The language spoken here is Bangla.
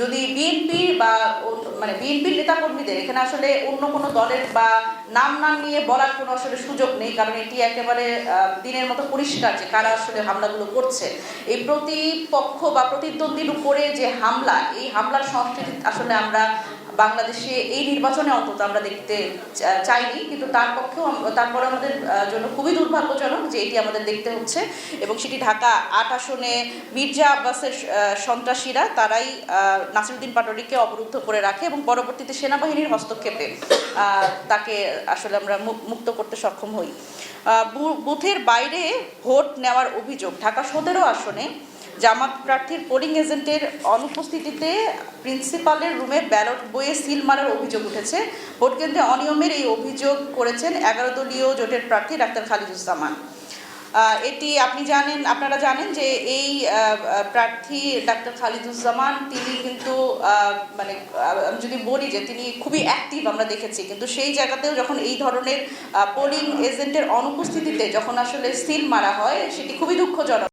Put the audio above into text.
যদি বিএনপি বা মানে বিএনপির নেতাকর্মীদের এখানে আসলে অন্য কোনো দলের বা নাম নিয়ে বলার কোনো আসলে সুযোগ নেই, কারণ এটি একেবারে দিনের মতো পরিষ্কার যে কারা আসলে হামলাগুলো করছে। এই প্রতিপক্ষ বা প্রতিদ্বন্দ্বীর উপরে যে হামলা, এই হামলার সংস্কৃতি আসলে আমরা বাংলাদেশে এই নির্বাচনে অন্তত আমরা দেখতে চাইনি, কিন্তু তারপরে আমাদের জন্য খুবই দুর্ভাগ্যজনক যে এটি আমাদের দেখতে হচ্ছে। এবং সেটি ঢাকা ৮ আসনে মির্জা আব্বাসের সন্ত্রাসীরা তারাই নাসিরউদ্দিন পাটোয়ারিকে অবরুদ্ধ করে রাখে এবং পরবর্তীতে সেনাবাহিনীর হস্তক্ষেপে তাকে আসলে আমরা মুক্ত করতে সক্ষম হই। বুথের বাইরে ভোট নেওয়ার অভিযোগ, ঢাকা ১৭ আসনে জামাত প্রার্থীর পোলিং এজেন্টের অনুপস্থিতিতে প্রিন্সিপালের রুমে ব্যালট বইয়ে সিল মারার অভিযোগ উঠেছে। ভোটকেন্দ্রে অনিয়মের এই অভিযোগ করেছেন ১১ দলীয় জোটের প্রার্থী ডাক্তার খালিদুজ্জামান। এটি আপনারা জানেন যে এই প্রার্থী ডাক্তার খালিদুজ্জামান তিনি কিন্তু মানে আমি যদি বলি যে তিনি খুবই অ্যাক্টিভ আমরা দেখেছি, কিন্তু সেই জায়গাতেও যখন এই ধরনের পোলিং এজেন্টের অনুপস্থিতিতে যখন আসলে সিল মারা হয় সেটি খুবই দুঃখজনক।